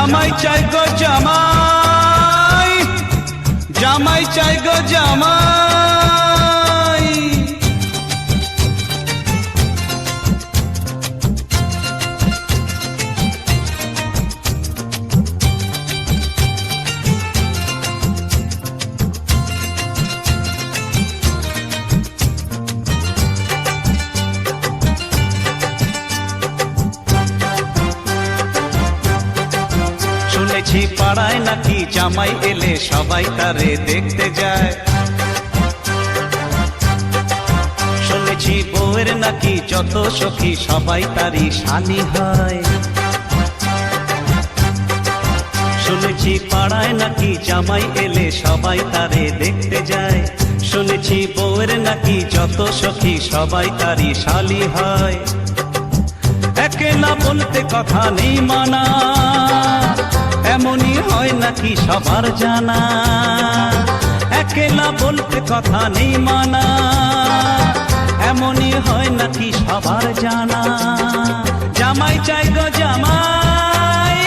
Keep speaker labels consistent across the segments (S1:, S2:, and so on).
S1: জামাই চাই গো জামাই, জামাই চাই গো জামাই। শুনেছি পাড়ায় নাকি জামাই এলে সবাই তারে দেখতে যায়। শুনেছি বউয়ের নাকি যত সখী সবাই তারই শালি হয়। শুনেছি পাড়ায় নাকি জামাই এলে সবাই তারে দেখতে যায়। শুনেছি বউয়ের নাকি যত সখী সবাই তারই শালি হয়। একলা বলতে কথা নেই মানা, এমনই হয় নাকি সবার জানা। একলা বলতে কথা নেই মানা, এমনই হয় নাকি সবার জানা। জামাই চাই গো জামাই,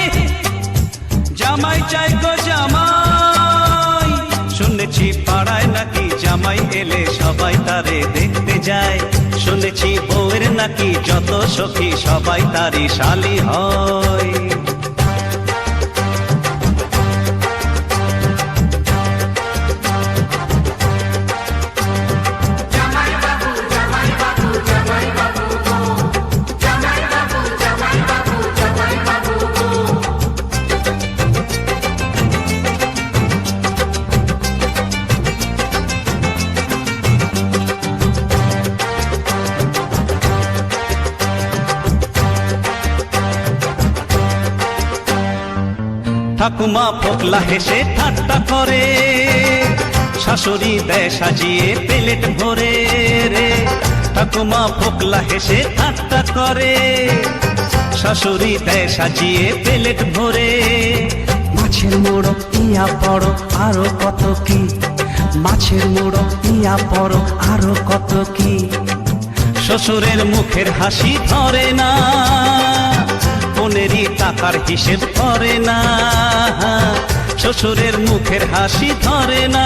S1: জামাই চাই গো জামাই। শুনেছি পাড়ায় নাকি জামাই এলে সবাই তারে দেখতে যায়। শুনেছি বউয়ের নাকি যত সখী সবাই তারই শালি হয়। ঠাকুমা ফোকলা হেসে ঠাট্টা করে, শাশুড়ি দেয় সাজিয়ে প্লেট ভরে রে। ঠাকুমা ফোকলা হেসে ঠাট্টা করে, শাশুড়ি দেয় সাজিয়ে প্লেট ভরে। মাছের মোড়ো ইয়া পড়ো আরো কত কি, মাছের মোড়ো ইয়া পড়ো আরো কত কি। শ্বশুরের মুখের হাসি ধরে না, বোনেরই টাকার হিসেব করে না। শ্বশুরের মুখের হাসি ধরে না,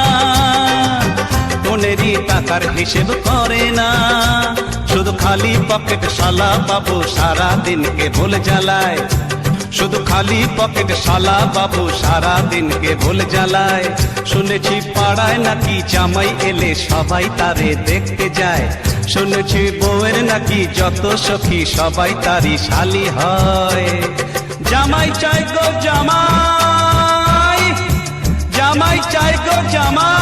S1: বোনেরই টাকার হিসেব করে না। শুধু খালি পকেট শালা বাবু সারা দিনকে ভুল জ্বালায়। শুধু খালি পকেট শালা বাবু সারা দিনকে ভুল জ্বালায়। শুনেছি পাড়ায় নাকি জামাই এলে সবাই তারে দেখতে যায়। শুনেছি বউয়ের নাকি যত সখী সবাই তারই শালি হয়। জামাই চাই গো জামাই, জামাই চাই গো জামাই।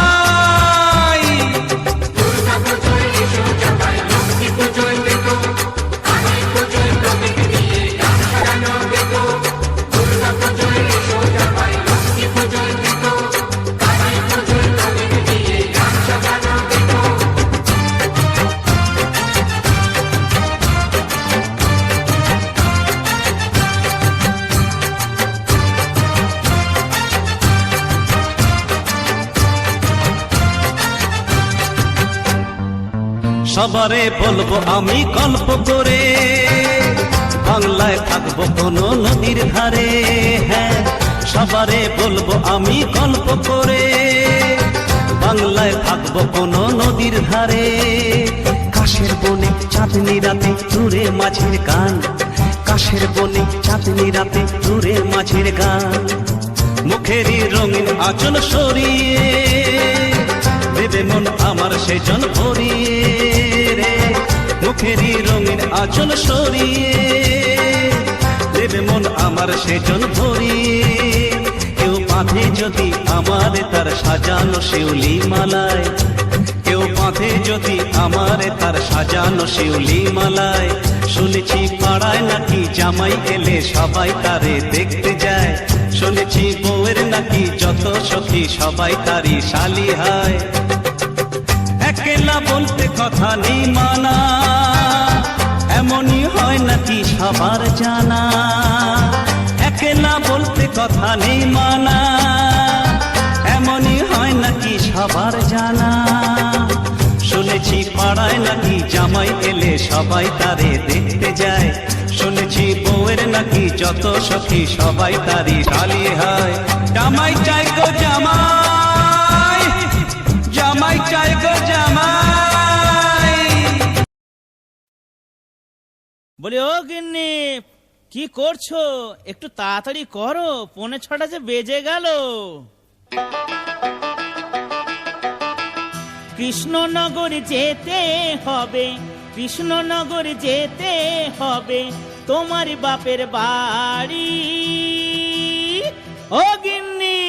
S1: সবারে বলবো আমি গল্প করে, বাংলায় থাকবো কোনো নদীর ধারে। হ্যাঁ সবারে বলবো আমি গল্প করে, বাংলায় থাকবো কোনো নদীর ধারে। কাশের বনে চাঁদনি রাতে দূরে মাঝের গান, কাশের বনে চাঁদনি রাতে দূরে মাঝের গান। মুখেরই রঙিন আঁচল সরিয়ে দেবে মন আমার সেজন ভরিয়ে রে। মুখেরই রঙিন আঁচল সরিয়ে দেবে মন আমার সেজন ভরিয়ে। কেউ বাঁধে যদি আমার তার সাজানো শিউলি মালায়, কেউ বাঁধে যদি আমার তার সাজানো শিউলি মালায়। শুনেছি পাড়ায় নাকি জামাই এলে সবাই তারে দেখতে যায়। শুনেছি বউয়ের নাকি যত সখী সবাই তারই শালি হয়। একলা বলতে কথা নেই মানা, এমনই হয় নাকি সবার জানা। একলা বলতে কথা নেই মানা, এমনই হয় নাকি সবার জানা। শুনেছি পাড়ায় নাকি জামাই এলে সবাই তারে দেখতে যায়। শুনেছি বউয়ের নাকি যত সখী সবাই তারি শালি হয়। জামাই চাই গো জামাই, জামাই চাই গো জামাই।
S2: বলি ও গিন্নি, কি করছো? একটু তাড়াতাড়ি করো, 5:45 যে বেজে গেল। কৃষ্ণনগর যেতে হবে, কৃষ্ণনগর যেতে হবে, তোমার বাপের বাড়ি। ও গিন্নি,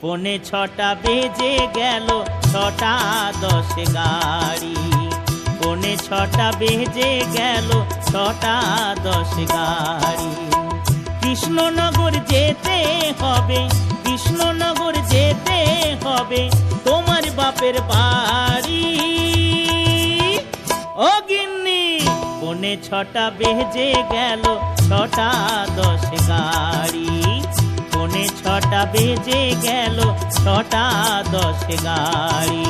S2: 5:45 বেজে গেল, 6:10 গাড়ি। 5:45 বেজে গেল, 6:10 গাড়ি। কৃষ্ণনগর যেতে হবে, কৃষ্ণনগর যেতে হবে, তোমার বাপের বাড়ি। ও গিন্নি, 5:45 বেজে গেল, 6:10 গাড়ি। 5:45 বেজে গেল, 6:10 গাড়ি।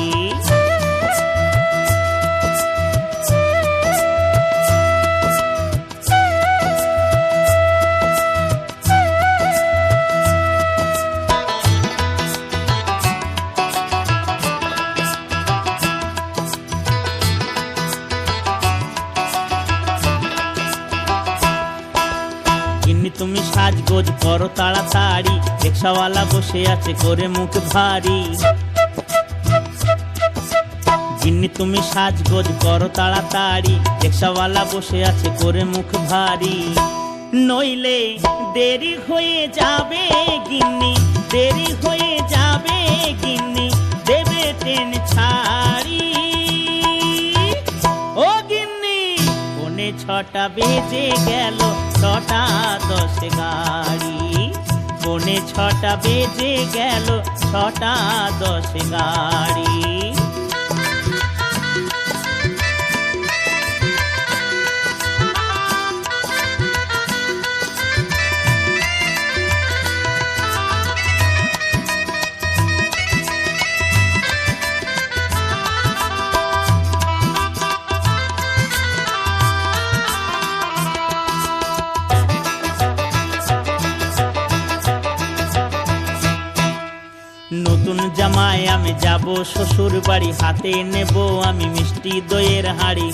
S2: তুমি সাজগোজ করো তাড়াতাড়ি, রিকশাওয়ালা বসে আছে করে মুখ ভারী। গিন্নি তুমি সাজগোজ করো তাড়াতাড়ি, রিকশাওয়ালা বসে আছে করে মুখ ভারী। নইলে দেরি হয়ে যাবে গিন্নি, দেরি হয়ে যাবে গিন্নি, দেবে ট্রেন ছাড়ি। ও গিন্নি, 5:45 বেজে গেল, 6:10 গাড়ি। 5:45 বেজে গেল, 6:10 গাড়ি। নতুন জামাই আমি যাব শ্বশুর বাড়ি, হাতে নেব আমি মিষ্টি দইয়ের হাঁড়ি।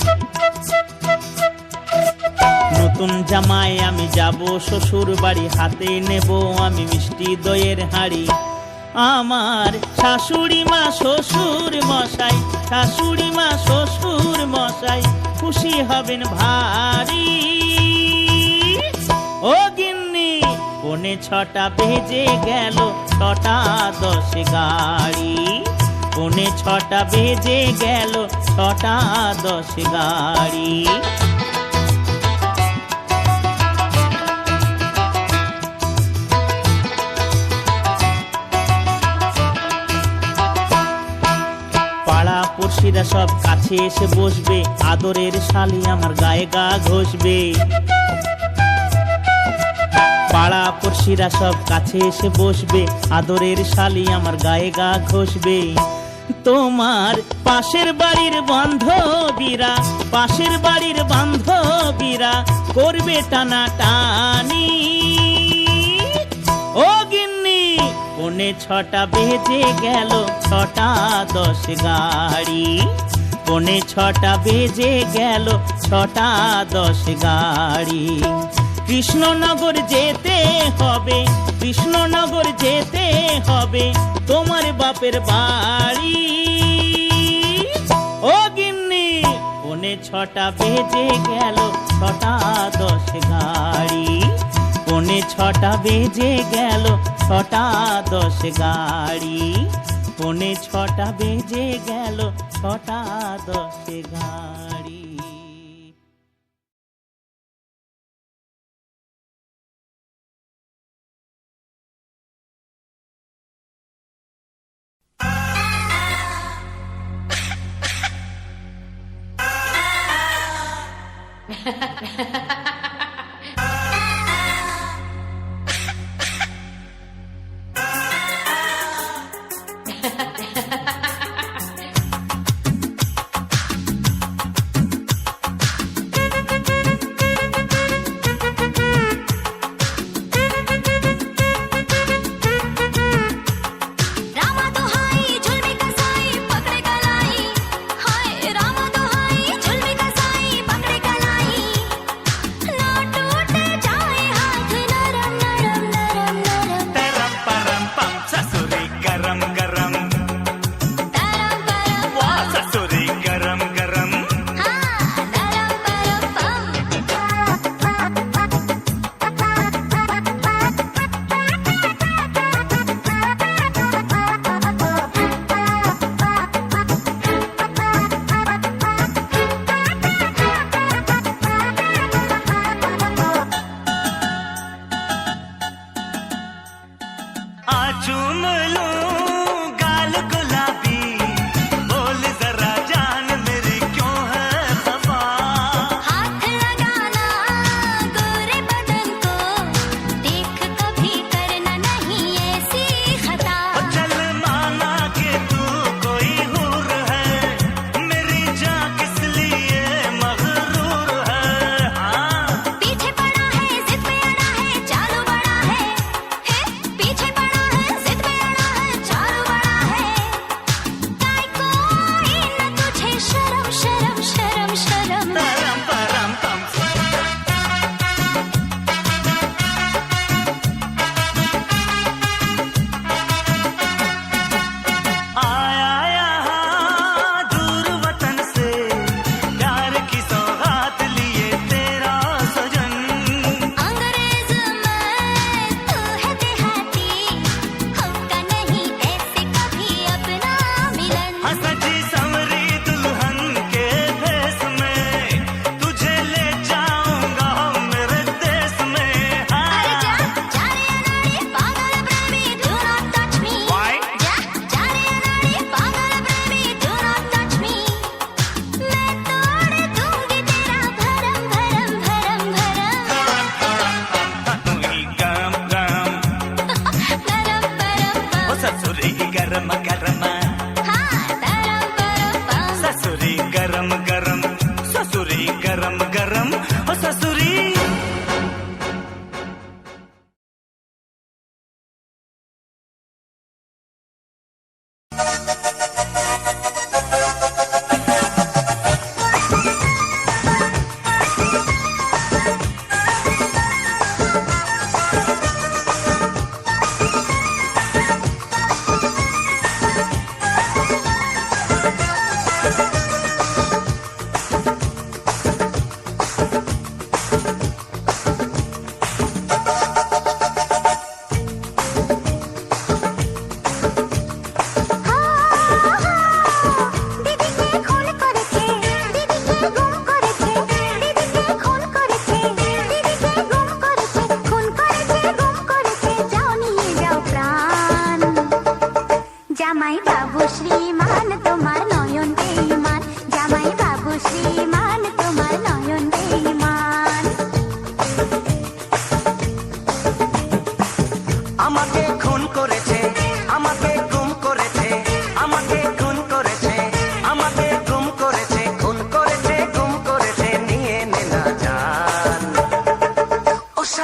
S2: নতুন জামাই আমি যাব শ্বশুর বাড়ি, হাতে নেব আমি মিষ্টি দইয়ের হাঁড়ি। আমার শাশুড়ি মা শ্বশুর মশাই, শাশুড়ি মা শ্বশুর মশাই খুশি হবেন ভারী। ও গিন্নি, 5:45 বেজে গেল, 6:10 গাড়ি। 5:45 বেজে গেল, 6:10 গাড়ি। পাড়া পড়শিরা সব কাছে এসে বসবে, আদরের শালি আমার গায়ে গা ঘষবে। পাড়া পড়শিরা সব কাছে এসে বসবে, আদরের শালি আমার গায়ে গা ঘষবে। তোমার পাশের বাড়ির বান্ধবীরা, পাশের বাড়ির বান্ধবীরা করবে টানা টানি। ও গিন্নি, 5:45 বেজে গেল, 6:10 গাড়ি। 5:45 বেজে গেল, 6:10 গাড়ি। কৃষ্ণনগর যেতে হবে, কৃষ্ণনগর যেতে হবে, তোমার বাপের বাড়ি। ও গিন্নি, 5:45 বেজে গেল, 6:10 গাড়ি। 5:45 বেজে গেল, 6:10 গাড়ি। 5:45 বেজে গেল, 6:10 গাড়ি।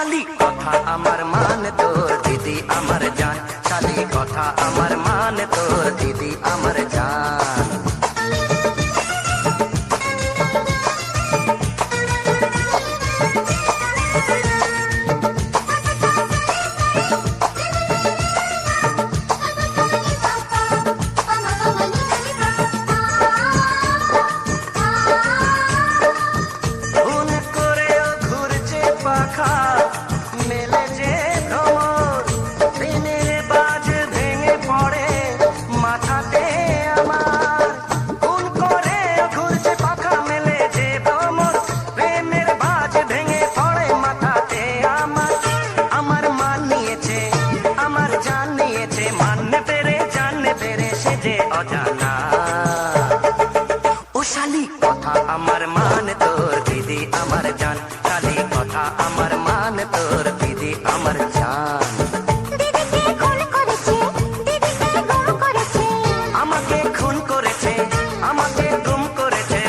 S3: শালি কথা আমার মান তোর দিদি আমার জান, শালি কথা আমার মান তোর দিদি আমার জান। খুন করেও ঘুরছে পাখা মেলে যে ভ্রমর, দিনের বাজ ভেঙে পড়ে মাথাতে আমার। খুন করেও ঘুরছে পাখা মেলে যে ভ্রমর, প্রেমের বাজ ভেঙে পড়ে মাথাতে আমার। আমার মান নিয়েছে আমার জান নিয়েছে, মানতে পেরে জানতে পেরে সে যে অজানা। ও শালি কথা আমার মান তোর দিদি আমার জান, শালি কথা আমার মান তোর দিদি আমার জান।
S4: দিদিকে খুন করেছে, দিদিকে গুম করেছে,
S3: আমাকে খুন করেছে আমাকে গুম করেছে।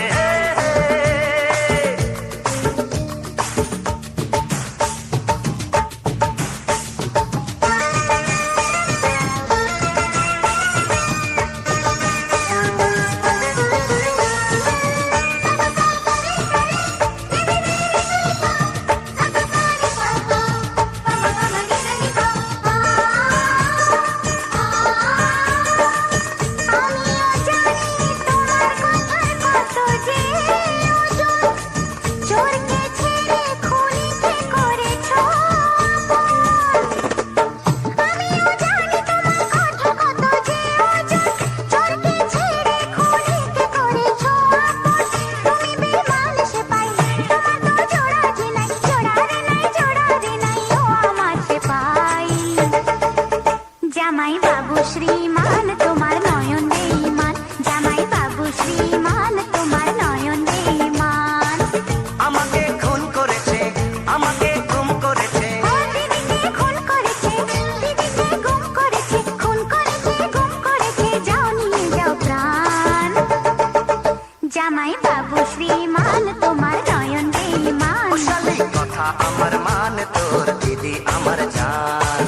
S4: আমিও জানি তোমার কথায় কত যে ওজন, চোরকে ছেড়ে খুনিকে করেছো আপন। আমিও জানি তোমার কথা কত যে ওজন, চোরকে ছেড়ে খুনিকে করেছো আপন। তুমি বেঈমান সে পাই, তোমার তো জোড়া যে নাই, জোড়া রে নাই, জোড়া রে নাই, ও আমার সে পাই। জামাই বাবু শ্রীমান তোমার নয়ন বেঈমান, জামাই বাবু শ্রীমান তোমার নয়ন বেঈমান।
S3: আমাকে খুন করেছে আমাকে গুম করেছে।
S4: ও দিদিকে খুন করেছে, দিদিকে গুম করেছে, খুন করেছে গুম করেছে, যাও নিয়ে যাও প্রাণ। জামাই বাবু শ্রীমান তোমার নয়ন বেঈমান।
S3: ও শালি কথা আমার মান তোর দিদি আমার জান।